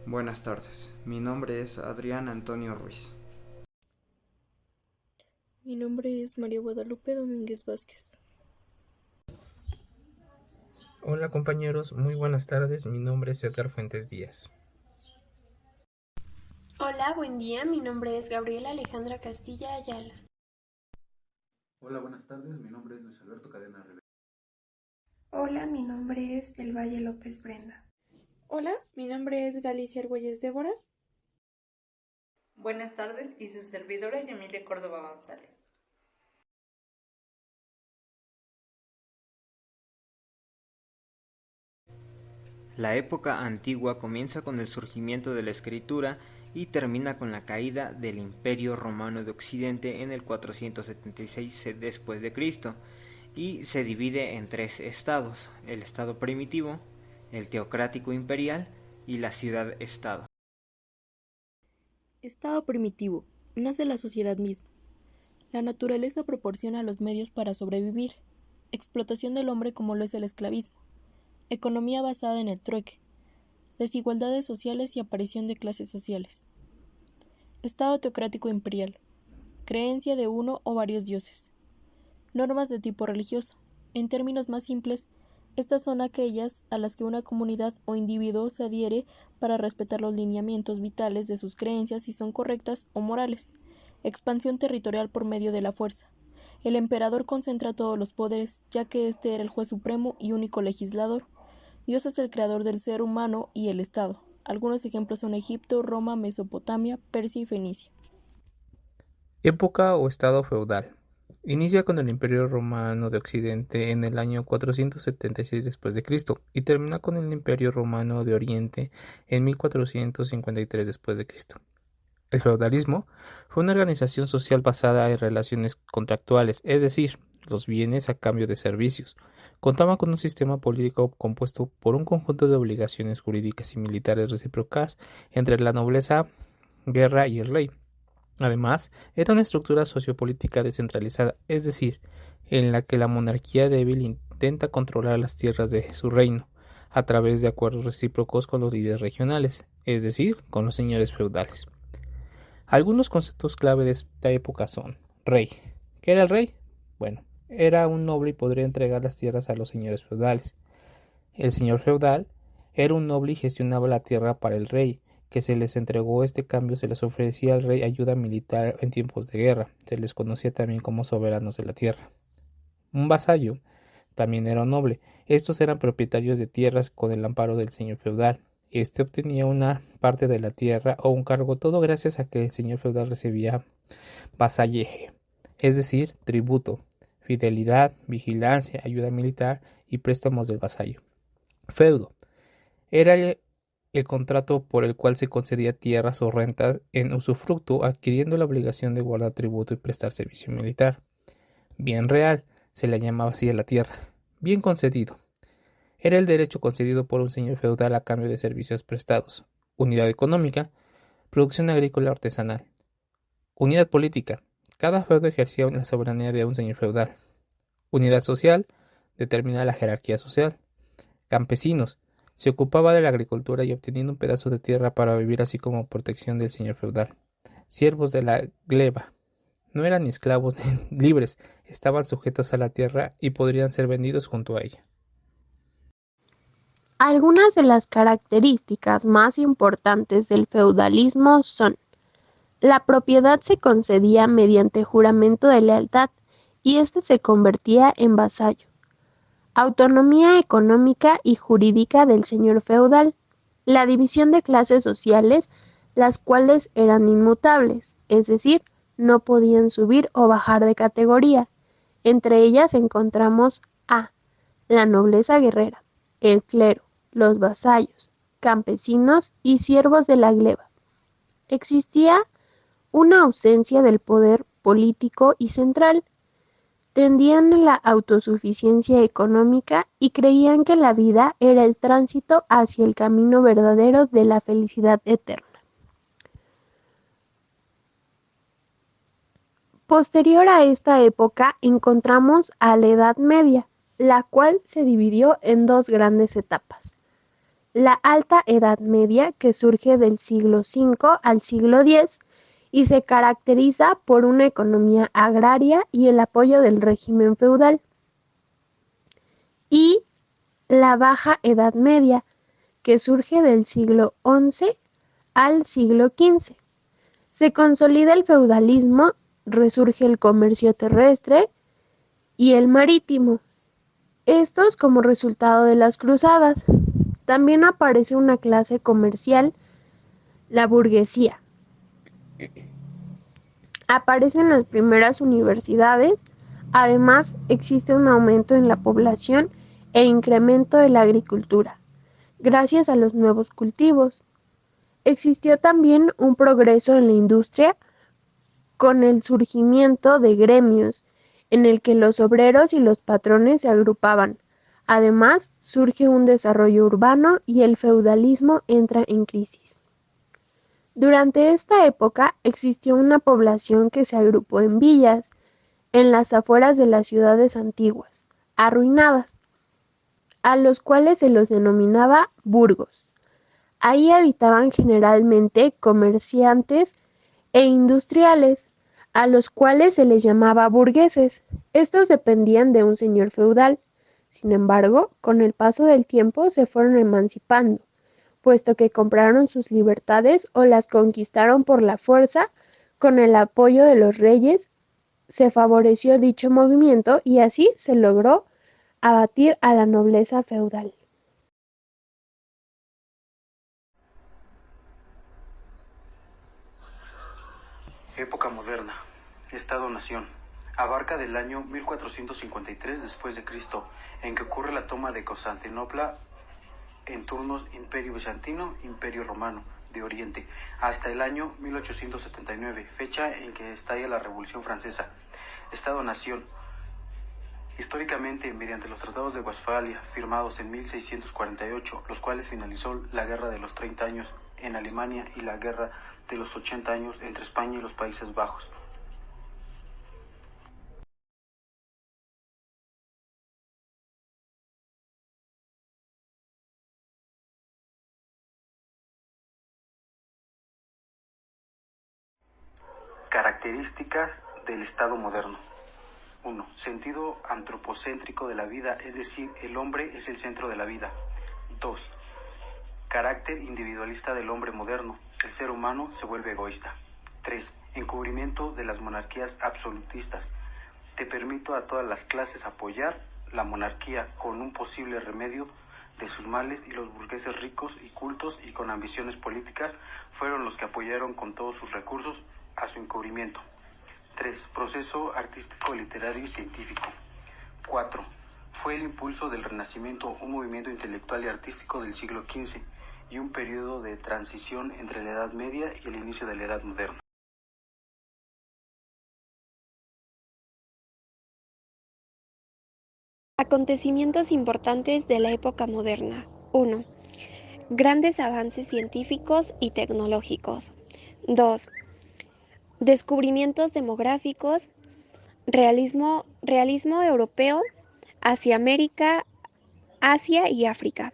Buenas tardes, mi nombre es Adrián Antonio Ruiz. Mi nombre es María Guadalupe Domínguez Vázquez. Hola compañeros, muy buenas tardes, mi nombre es Edgar Fuentes Díaz. Hola, buen día, mi nombre es Gabriela Alejandra Castilla Ayala. Hola, buenas tardes, mi nombre es Luis Alberto Cadena Rivera. Hola, mi nombre es Del Valle López Brenda. Hola, mi nombre es Galicia Argüelles Débora. Buenas tardes, y su servidora Yamile Córdoba González. La época antigua comienza con el surgimiento de la escritura y termina con la caída del Imperio Romano de Occidente en el 476 después de Cristo y se divide en tres estados: el estado primitivo, el teocrático imperial y la ciudad-estado. Estado primitivo. Nace la sociedad misma. La naturaleza proporciona los medios para sobrevivir. Explotación del hombre como lo es el esclavismo. Economía basada en el trueque. Desigualdades sociales y aparición de clases sociales. Estado teocrático imperial. Creencia de uno o varios dioses. Normas de tipo religioso. En términos más simples, estas son aquellas a las que una comunidad o individuo se adhiere para respetar los lineamientos vitales de sus creencias si son correctas o morales. Expansión territorial por medio de la fuerza. El emperador concentra todos los poderes, ya que éste era el juez supremo y único legislador. Dios es el creador del ser humano y el Estado. Algunos ejemplos son Egipto, Roma, Mesopotamia, Persia y Fenicia. Época o estado feudal. Inicia con el Imperio Romano de Occidente en el año 476 después de Cristo y termina con el Imperio Romano de Oriente en 1453 después de Cristo. El feudalismo fue una organización social basada en relaciones contractuales, es decir, los bienes a cambio de servicios. Contaba con un sistema político compuesto por un conjunto de obligaciones jurídicas y militares recíprocas entre la nobleza, guerra y el rey. Además, era una estructura sociopolítica descentralizada, es decir, en la que la monarquía débil intenta controlar las tierras de su reino a través de acuerdos recíprocos con los líderes regionales, es decir, con los señores feudales. Algunos conceptos clave de esta época son: rey. ¿Qué era el rey? Bueno, era un noble y podría entregar las tierras a los señores feudales. El señor feudal era un noble y gestionaba la tierra para el rey, que se les entregó este cambio, se les ofrecía al rey ayuda militar en tiempos de guerra, se les conocía también como soberanos de la tierra. Un vasallo también era un noble. Estos eran propietarios de tierras con el amparo del señor feudal. Este obtenía una parte de la tierra o un cargo, todo gracias a que el señor feudal recibía vasallaje, es decir, tributo, fidelidad, vigilancia, ayuda militar y préstamos del vasallo. Feudo era el contrato por el cual se concedía tierras o rentas en usufructo, adquiriendo la obligación de guardar tributo y prestar servicio militar. Bien real, se le llamaba así a la tierra. Bien concedido. Era el derecho concedido por un señor feudal a cambio de servicios prestados. Unidad económica, producción agrícola artesanal. Unidad política. Cada feudo ejercía la soberanía de un señor feudal. Unidad social, determina la jerarquía social. Campesinos. Se ocupaba de la agricultura y obteniendo un pedazo de tierra para vivir, así como protección del señor feudal. Siervos de la gleba. No eran ni esclavos ni libres, estaban sujetos a la tierra y podrían ser vendidos junto a ella. Algunas de las características más importantes del feudalismo son: la propiedad se concedía mediante juramento de lealtad y éste se convertía en vasallo. Autonomía económica y jurídica del señor feudal. La división de clases sociales, las cuales eran inmutables, es decir, no podían subir o bajar de categoría. Entre ellas encontramos a la nobleza guerrera, el clero, los vasallos, campesinos y siervos de la gleba. Existía una ausencia del poder político y central. Tendían a la autosuficiencia económica y creían que la vida era el tránsito hacia el camino verdadero de la felicidad eterna. Posterior a esta época encontramos a la Edad Media, la cual se dividió en dos grandes etapas: la Alta Edad Media, que surge del siglo V al siglo X y se caracteriza por una economía agraria y el apoyo del régimen feudal. Y la Baja Edad Media, que surge del siglo XI al siglo XV. Se consolida el feudalismo, resurge el comercio terrestre y el marítimo, estos como resultado de las cruzadas. También aparece una clase comercial, la burguesía. Aparecen las primeras universidades, además existe un aumento en la población e incremento de la agricultura, gracias a los nuevos cultivos. Existió también un progreso en la industria con el surgimiento de gremios, en el que los obreros y los patrones se agrupaban. Además, surge un desarrollo urbano y el feudalismo entra en crisis. Durante esta época existió una población que se agrupó en villas, en las afueras de las ciudades antiguas, arruinadas, a los cuales se los denominaba burgos. Ahí habitaban generalmente comerciantes e industriales, a los cuales se les llamaba burgueses. Estos dependían de un señor feudal. Sin embargo, con el paso del tiempo se fueron emancipando, puesto que compraron sus libertades o las conquistaron por la fuerza. Con el apoyo de los reyes se favoreció dicho movimiento y así se logró abatir a la nobleza feudal. Época moderna. Estado-nación. Abarca del año 1453 después de Cristo, en que ocurre la toma de Constantinopla en turnos Imperio Bizantino, Imperio Romano de Oriente, hasta el año 1879, fecha en que estalla la Revolución Francesa. Estado-nación. Históricamente, mediante los tratados de Westfalia, firmados en 1648, los cuales finalizó la Guerra de los 30 años en Alemania y la Guerra de los 80 años entre España y los Países Bajos. Características del Estado moderno. 1. Sentido antropocéntrico de la vida, es decir, el hombre es el centro de la vida. 2. Carácter individualista del hombre moderno, el ser humano se vuelve egoísta. 3. Encubrimiento de las monarquías absolutistas. Te permito a todas las clases apoyar la monarquía con un posible remedio de sus males, y los burgueses ricos y cultos y con ambiciones políticas fueron los que apoyaron con todos sus recursos a su encubrimiento. 3. Proceso artístico, literario y científico. 4. Fue el impulso del Renacimiento, un movimiento intelectual y artístico del siglo XV y un periodo de transición entre la Edad Media y el inicio de la Edad Moderna. Acontecimientos importantes de la época moderna. 1. Grandes avances científicos y tecnológicos. 2. Descubrimientos demográficos, realismo europeo hacia América, Asia y África.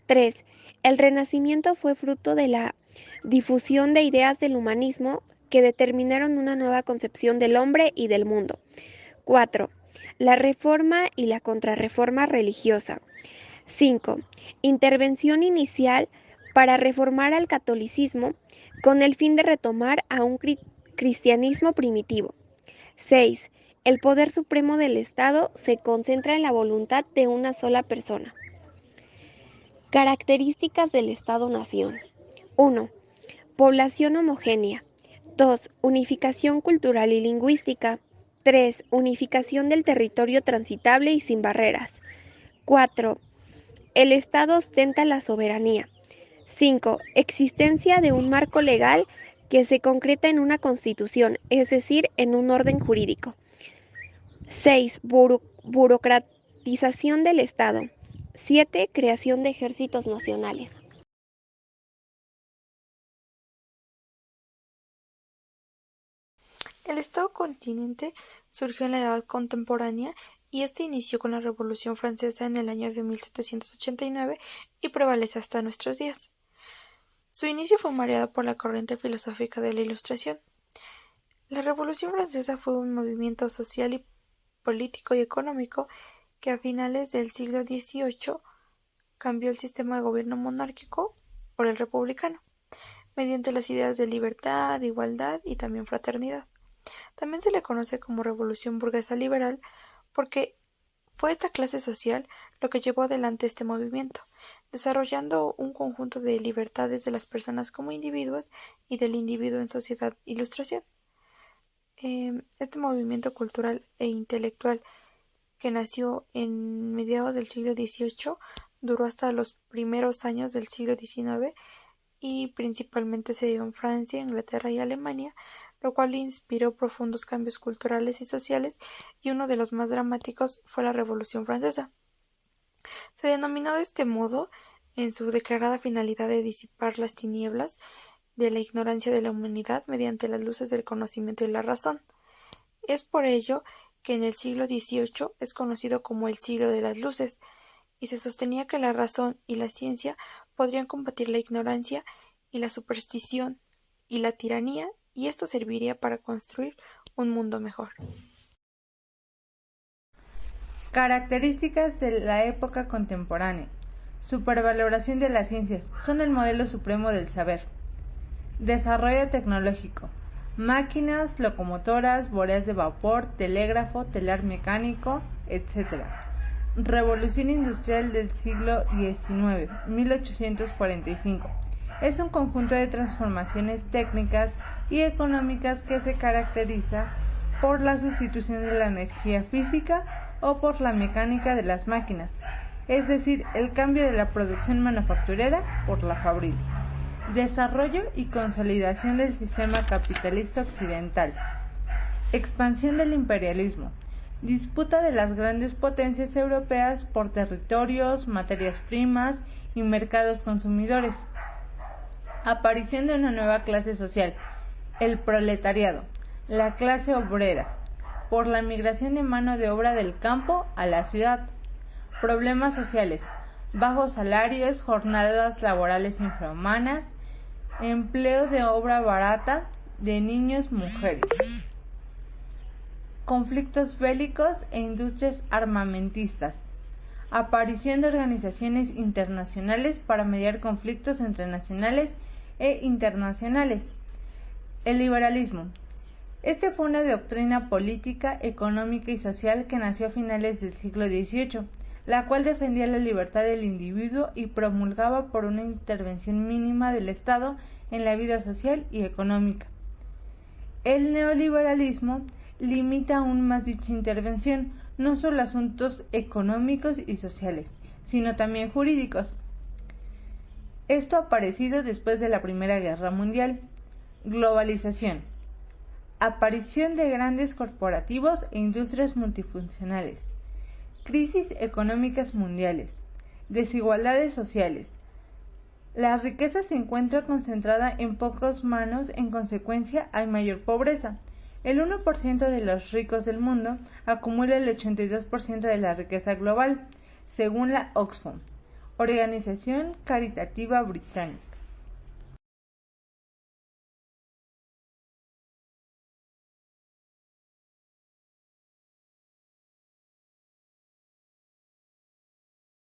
3. El Renacimiento fue fruto de la difusión de ideas del humanismo que determinaron una nueva concepción del hombre y del mundo. 4. La Reforma y la Contrarreforma religiosa. 5. Intervención inicial para reformar al catolicismo con el fin de retomar a un cristianismo primitivo. 6. El poder supremo del Estado se concentra en la voluntad de una sola persona. Características del Estado-nación. 1. Población homogénea. 2. Unificación cultural y lingüística. 3. Unificación del territorio transitable y sin barreras. 4. El Estado ostenta la soberanía. 5. Existencia de un marco legal que se concreta en una constitución, es decir, en un orden jurídico. 6. Burocratización del Estado. 7. Creación de ejércitos nacionales. El Estado continente surgió en la Edad Contemporánea y este inició con la Revolución Francesa en el año de 1789 y prevalece hasta nuestros días. Su inicio fue mareado por la corriente filosófica de la Ilustración. La Revolución Francesa fue un movimiento social y político y económico que a finales del siglo XVIII cambió el sistema de gobierno monárquico por el republicano, mediante las ideas de libertad, igualdad y también fraternidad. También se le conoce como Revolución Burguesa Liberal porque fue esta clase social lo que llevó adelante este movimiento, desarrollando un conjunto de libertades de las personas como individuos y del individuo en sociedad. Ilustración. Este movimiento cultural e intelectual que nació en mediados del siglo XVIII duró hasta los primeros años del siglo XIX y principalmente se dio en Francia, Inglaterra y Alemania, lo cual inspiró profundos cambios culturales y sociales, y uno de los más dramáticos fue la Revolución Francesa. Se denominó de este modo en su declarada finalidad de disipar las tinieblas de la ignorancia de la humanidad mediante las luces del conocimiento y la razón. Es por ello que en el siglo XVIII es conocido como el siglo de las luces, y se sostenía que la razón y la ciencia podrían combatir la ignorancia y la superstición y la tiranía, y esto serviría para construir un mundo mejor. Características de la época contemporánea. Supervaloración de las ciencias. Son el modelo supremo del saber. Desarrollo tecnológico. Máquinas, locomotoras, boreas de vapor, telégrafo, telar mecánico, etc. Revolución industrial del siglo XIX, 1845. Es un conjunto de transformaciones técnicas y económicas que se caracteriza por la sustitución de la energía física o por la mecánica de las máquinas, es decir, el cambio de la producción manufacturera por la fabril. Desarrollo y consolidación del sistema capitalista occidental. Expansión del imperialismo. Disputa de las grandes potencias europeas por territorios, materias primas y mercados consumidores. Aparición de una nueva clase social, el proletariado, la clase obrera, por la migración de mano de obra del campo a la ciudad. Problemas sociales, bajos salarios, jornadas laborales infrahumanas, empleo de obra barata de niños, mujeres. Conflictos bélicos e industrias armamentistas. Aparición de organizaciones internacionales para mediar conflictos entre nacionales e internacionales. El liberalismo. Este fue una doctrina política, económica y social que nació a finales del siglo XVIII, la cual defendía la libertad del individuo y promulgaba por una intervención mínima del Estado en la vida social y económica. El neoliberalismo limita aún más dicha intervención, no solo a asuntos económicos y sociales, sino también jurídicos. Esto ha aparecido después de la Primera Guerra Mundial. Globalización. Aparición de grandes corporativos e industrias multifuncionales. Crisis económicas mundiales. Desigualdades sociales. La riqueza se encuentra concentrada en pocas manos, en consecuencia hay mayor pobreza. El 1% de los ricos del mundo acumula el 82% de la riqueza global, según la Oxfam, Organización Caritativa Británica.